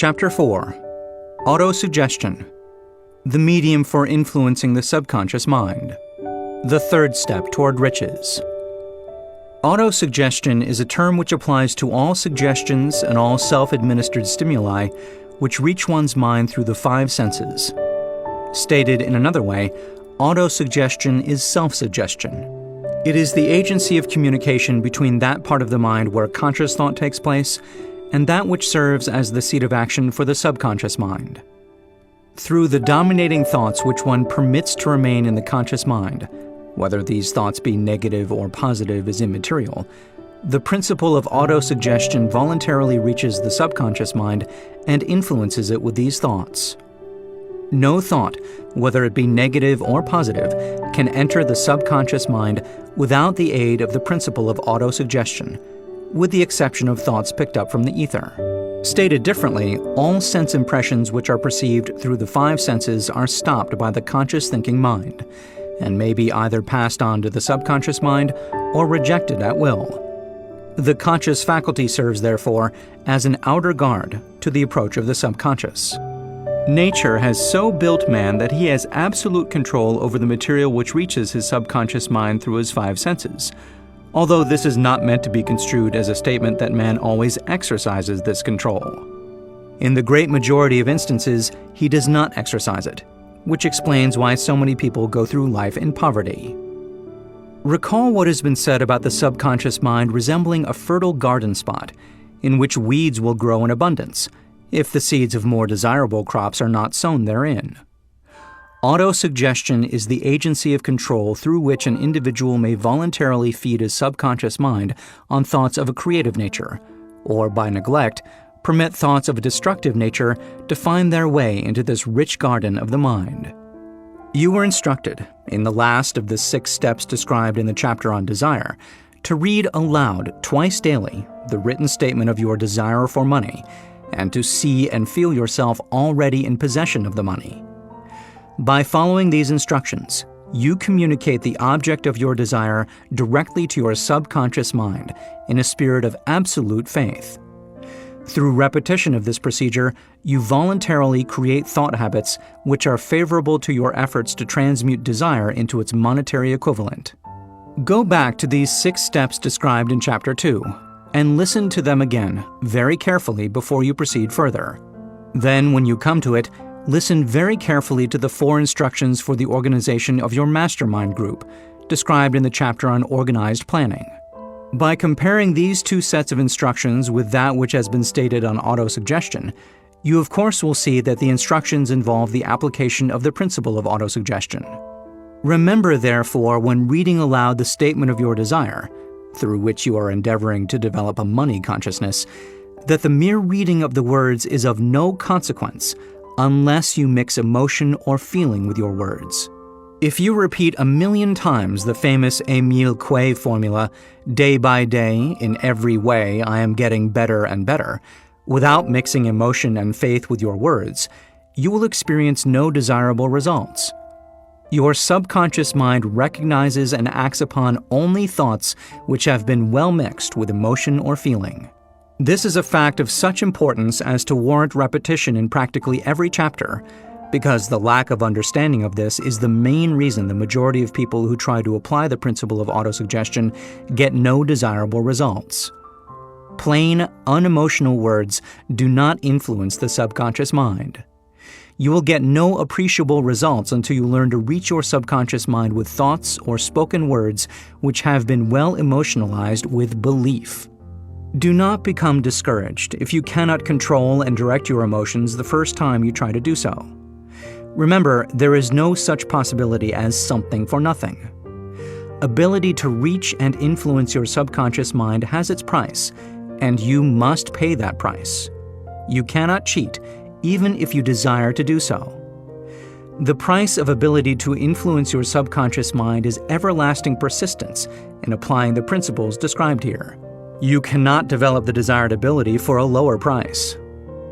Chapter 4. Autosuggestion. The medium for influencing the subconscious mind. The third step toward riches. Autosuggestion is a term which applies to all suggestions and all self-administered stimuli which reach one's mind through the five senses. Stated in another way, autosuggestion is self-suggestion. It is the agency of communication between that part of the mind where conscious thought takes place and that which serves as the seat of action for the subconscious mind. Through the dominating thoughts which one permits to remain in the conscious mind, whether these thoughts be negative or positive is immaterial, the principle of autosuggestion voluntarily reaches the subconscious mind and influences it with these thoughts. No thought, whether it be negative or positive, can enter the subconscious mind without the aid of the principle of autosuggestion, with the exception of thoughts picked up from the ether. Stated differently, all sense impressions which are perceived through the five senses are stopped by the conscious thinking mind, and may be either passed on to the subconscious mind or rejected at will. The conscious faculty serves, therefore, as an outer guard to the approach of the subconscious. Nature has so built man that he has absolute control over the material which reaches his subconscious mind through his five senses, although this is not meant to be construed as a statement that man always exercises this control. In the great majority of instances, he does not exercise it, which explains why so many people go through life in poverty. Recall what has been said about the subconscious mind resembling a fertile garden spot in which weeds will grow in abundance if the seeds of more desirable crops are not sown therein. Autosuggestion is the agency of control through which an individual may voluntarily feed his subconscious mind on thoughts of a creative nature, or by neglect, permit thoughts of a destructive nature to find their way into this rich garden of the mind. You were instructed, in the last of the 6 steps described in the chapter on desire, to read aloud twice daily the written statement of your desire for money, and to see and feel yourself already in possession of the money. By following these instructions, you communicate the object of your desire directly to your subconscious mind in a spirit of absolute faith. Through repetition of this procedure, you voluntarily create thought habits which are favorable to your efforts to transmute desire into its monetary equivalent. Go back to these 6 steps described in Chapter 2 and listen to them again very carefully before you proceed further. Then, when you come to it, listen very carefully to the 4 instructions for the organization of your mastermind group, described in the chapter on organized planning. By comparing these 2 sets of instructions with that which has been stated on autosuggestion, you of course will see that the instructions involve the application of the principle of autosuggestion. Remember, therefore, when reading aloud the statement of your desire, through which you are endeavoring to develop a money consciousness, that the mere reading of the words is of no consequence unless you mix emotion or feeling with your words. If you repeat 1,000,000 times the famous Émile Coué formula, day by day, in every way, I am getting better and better, without mixing emotion and faith with your words, you will experience no desirable results. Your subconscious mind recognizes and acts upon only thoughts which have been well mixed with emotion or feeling. This is a fact of such importance as to warrant repetition in practically every chapter, because the lack of understanding of this is the main reason the majority of people who try to apply the principle of autosuggestion get no desirable results. Plain, unemotional words do not influence the subconscious mind. You will get no appreciable results until you learn to reach your subconscious mind with thoughts or spoken words which have been well emotionalized with belief. Do not become discouraged if you cannot control and direct your emotions the first time you try to do so. Remember, there is no such possibility as something for nothing. Ability to reach and influence your subconscious mind has its price, and you must pay that price. You cannot cheat, even if you desire to do so. The price of ability to influence your subconscious mind is everlasting persistence in applying the principles described here. You cannot develop the desired ability for a lower price.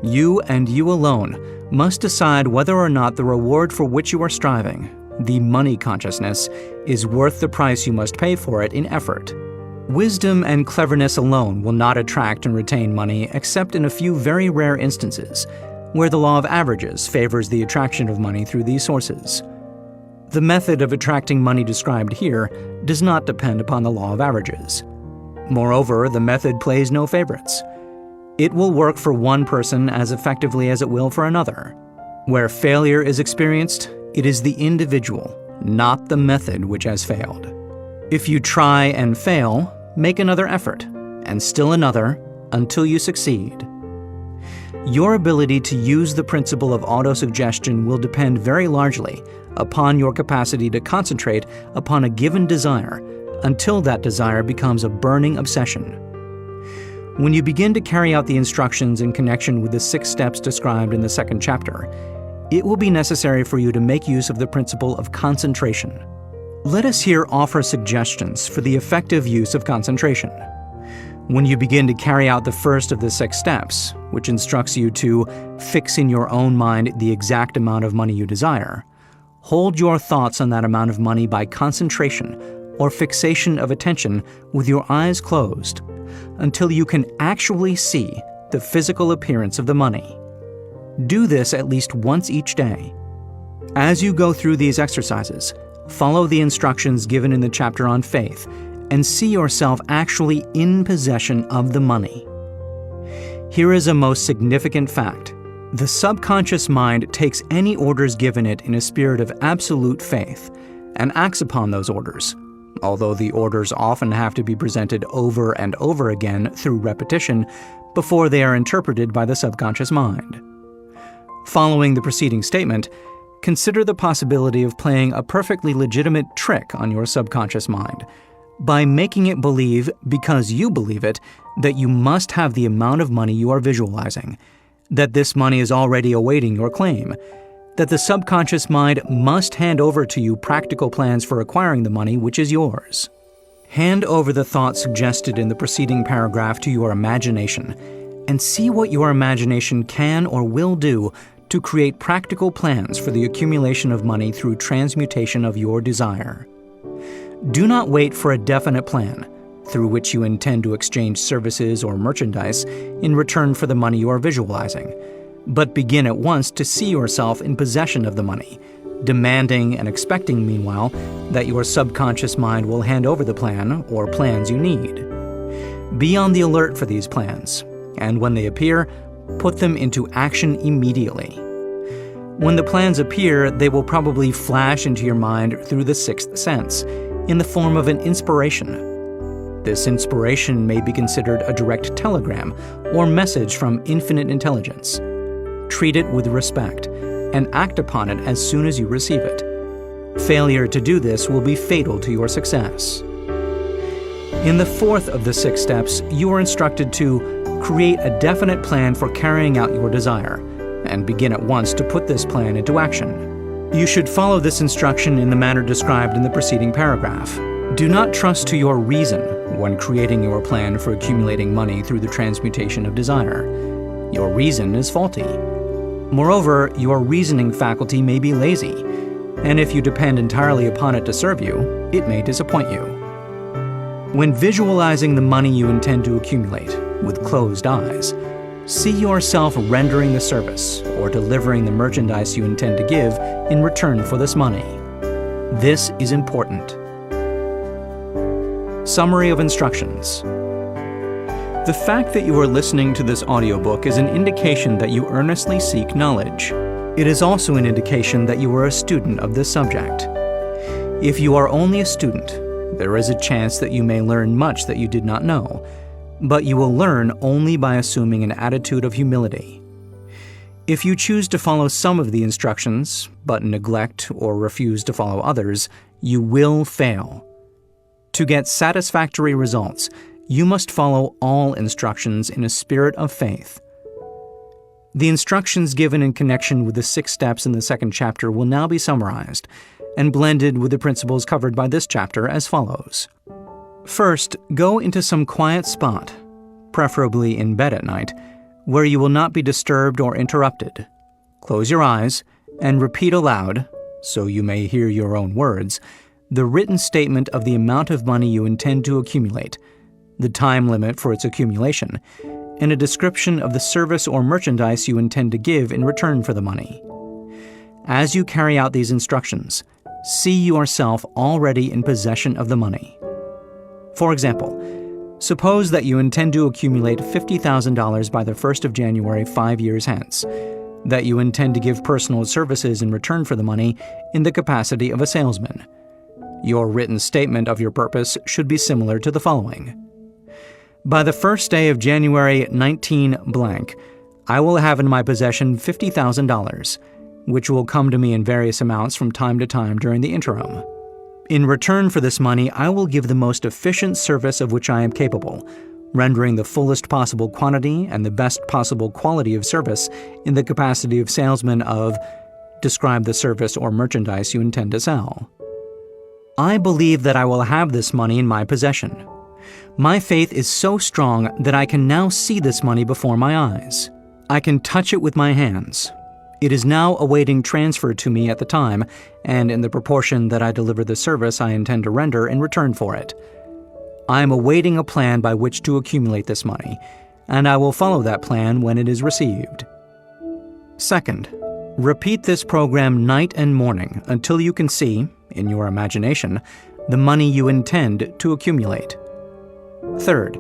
You and you alone must decide whether or not the reward for which you are striving, the money consciousness, is worth the price you must pay for it in effort. Wisdom and cleverness alone will not attract and retain money except in a few very rare instances, where the law of averages favors the attraction of money through these sources. The method of attracting money described here does not depend upon the law of averages. Moreover, the method plays no favorites. It will work for one person as effectively as it will for another. Where failure is experienced, it is the individual, not the method, which has failed. If you try and fail, make another effort, and still another, until you succeed. Your ability to use the principle of autosuggestion will depend very largely upon your capacity to concentrate upon a given desire until that desire becomes a burning obsession. When you begin to carry out the instructions in connection with the 6 steps described in the 2nd chapter, it will be necessary for you to make use of the principle of concentration. Let us here offer suggestions for the effective use of concentration. When you begin to carry out the first of the 6 steps, which instructs you to fix in your own mind the exact amount of money you desire, hold your thoughts on that amount of money by concentration or fixation of attention with your eyes closed until you can actually see the physical appearance of the money. Do this at least once each day. As you go through these exercises, follow the instructions given in the chapter on faith and see yourself actually in possession of the money. Here is a most significant fact. The subconscious mind takes any orders given it in a spirit of absolute faith and acts upon those orders, although the orders often have to be presented over and over again through repetition before they are interpreted by the subconscious mind. Following the preceding statement, consider the possibility of playing a perfectly legitimate trick on your subconscious mind by making it believe, because you believe it, that you must have the amount of money you are visualizing, that this money is already awaiting your claim, that the subconscious mind must hand over to you practical plans for acquiring the money which is yours. Hand over the thought suggested in the preceding paragraph to your imagination and see what your imagination can or will do to create practical plans for the accumulation of money through transmutation of your desire. Do not wait for a definite plan through which you intend to exchange services or merchandise in return for the money you are visualizing, but begin at once to see yourself in possession of the money, demanding and expecting meanwhile that your subconscious mind will hand over the plan or plans you need. Be on the alert for these plans, and when they appear, put them into action immediately. When the plans appear, they will probably flash into your mind through the 6th sense, in the form of an inspiration. This inspiration may be considered a direct telegram or message from infinite intelligence. Treat it with respect and act upon it as soon as you receive it. Failure to do this will be fatal to your success. In the 4th of the 6 steps, you are instructed to create a definite plan for carrying out your desire and begin at once to put this plan into action. You should follow this instruction in the manner described in the preceding paragraph. Do not trust to your reason when creating your plan for accumulating money through the transmutation of desire. Your reason is faulty. Moreover, your reasoning faculty may be lazy, and if you depend entirely upon it to serve you, it may disappoint you. When visualizing the money you intend to accumulate with closed eyes, see yourself rendering the service or delivering the merchandise you intend to give in return for this money. This is important. Summary of instructions. The fact that you are listening to this audiobook is an indication that you earnestly seek knowledge. It is also an indication that you are a student of this subject. If you are only a student, there is a chance that you may learn much that you did not know, but you will learn only by assuming an attitude of humility. If you choose to follow some of the instructions, but neglect or refuse to follow others, you will fail. To get satisfactory results, you must follow all instructions in a spirit of faith. The instructions given in connection with the 6 steps in the 2nd chapter will now be summarized and blended with the principles covered by this chapter as follows. First, go into some quiet spot, preferably in bed at night, where you will not be disturbed or interrupted. Close your eyes and repeat aloud, so you may hear your own words, the written statement of the amount of money you intend to accumulate, the time limit for its accumulation, and a description of the service or merchandise you intend to give in return for the money. As you carry out these instructions, see yourself already in possession of the money. For example, suppose that you intend to accumulate $50,000 by the 1st of January 5 years hence, that you intend to give personal services in return for the money in the capacity of a salesman. Your written statement of your purpose should be similar to the following. By the first day of January 19 blank, I will have in my possession $50,000, which will come to me in various amounts from time to time during the interim. In return for this money, I will give the most efficient service of which I am capable, rendering the fullest possible quantity and the best possible quality of service in the capacity of salesman of, describe the service or merchandise you intend to sell. I believe that I will have this money in my possession. My faith is so strong that I can now see this money before my eyes. I can touch it with my hands. It is now awaiting transfer to me at the time and in the proportion that I deliver the service I intend to render in return for it. I am awaiting a plan by which to accumulate this money, and I will follow that plan when it is received. Second, repeat this program night and morning until you can see, in your imagination, the money you intend to accumulate. Third,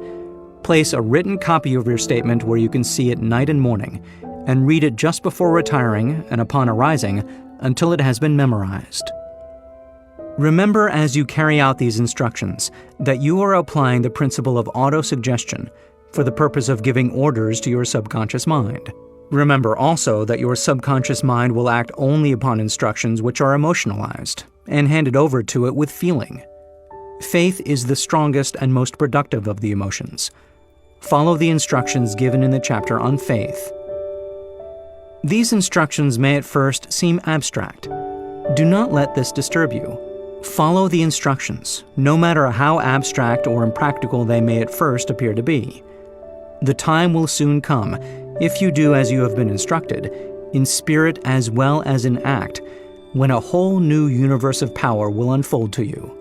place a written copy of your statement where you can see it night and morning, and read it just before retiring and upon arising until it has been memorized. Remember as you carry out these instructions that you are applying the principle of autosuggestion for the purpose of giving orders to your subconscious mind. Remember also that your subconscious mind will act only upon instructions which are emotionalized and handed over to it with feeling. Faith is the strongest and most productive of the emotions. Follow the instructions given in the chapter on faith. These instructions may at first seem abstract. Do not let this disturb you. Follow the instructions, no matter how abstract or impractical they may at first appear to be. The time will soon come, if you do as you have been instructed, in spirit as well as in act, when a whole new universe of power will unfold to you.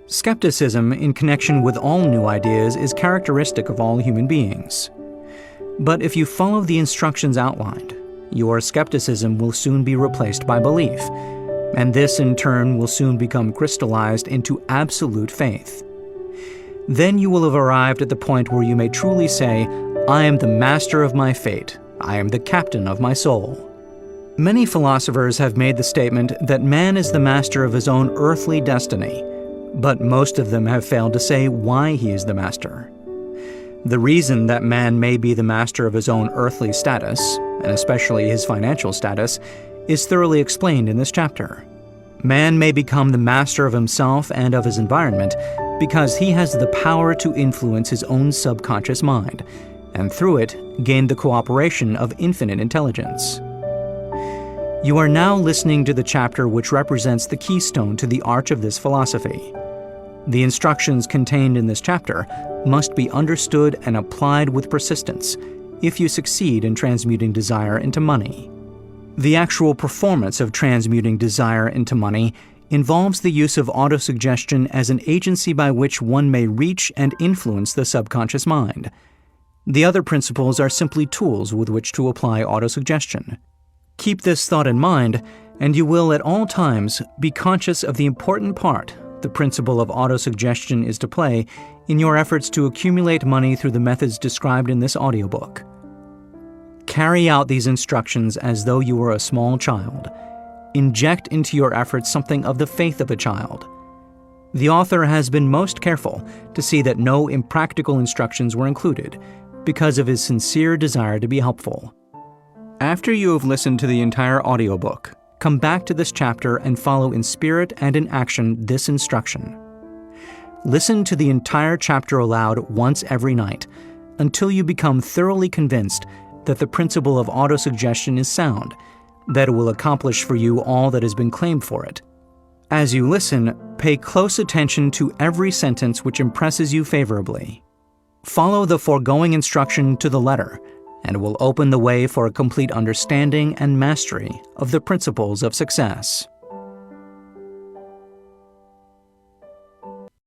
Skepticism in connection with all new ideas is characteristic of all human beings. But if you follow the instructions outlined, your skepticism will soon be replaced by belief, and this in turn will soon become crystallized into absolute faith. Then you will have arrived at the point where you may truly say, I am the master of my fate. I am the captain of my soul. Many philosophers have made the statement that man is the master of his own earthly destiny, but most of them have failed to say why he is the master. The reason that man may be the master of his own earthly status, and especially his financial status, is thoroughly explained in this chapter. Man may become the master of himself and of his environment because he has the power to influence his own subconscious mind, and through it gain the cooperation of infinite intelligence. You are now listening to the chapter which represents the keystone to the arch of this philosophy. The instructions contained in this chapter must be understood and applied with persistence if you succeed in transmuting desire into money. The actual performance of transmuting desire into money involves the use of autosuggestion as an agency by which one may reach and influence the subconscious mind. The other principles are simply tools with which to apply autosuggestion. Keep this thought in mind, and you will at all times be conscious of the important part the principle of autosuggestion is to play in your efforts to accumulate money through the methods described in this audiobook. Carry out these instructions as though you were a small child. Inject into your efforts something of the faith of a child. The author has been most careful to see that no impractical instructions were included because of his sincere desire to be helpful. After you have listened to the entire audiobook, come back to this chapter and follow in spirit and in action this instruction. Listen to the entire chapter aloud once every night until you become thoroughly convinced that the principle of autosuggestion is sound, that it will accomplish for you all that has been claimed for it. As you listen, pay close attention to every sentence which impresses you favorably. Follow the foregoing instruction to the letter, and it will open the way for a complete understanding and mastery of the principles of success.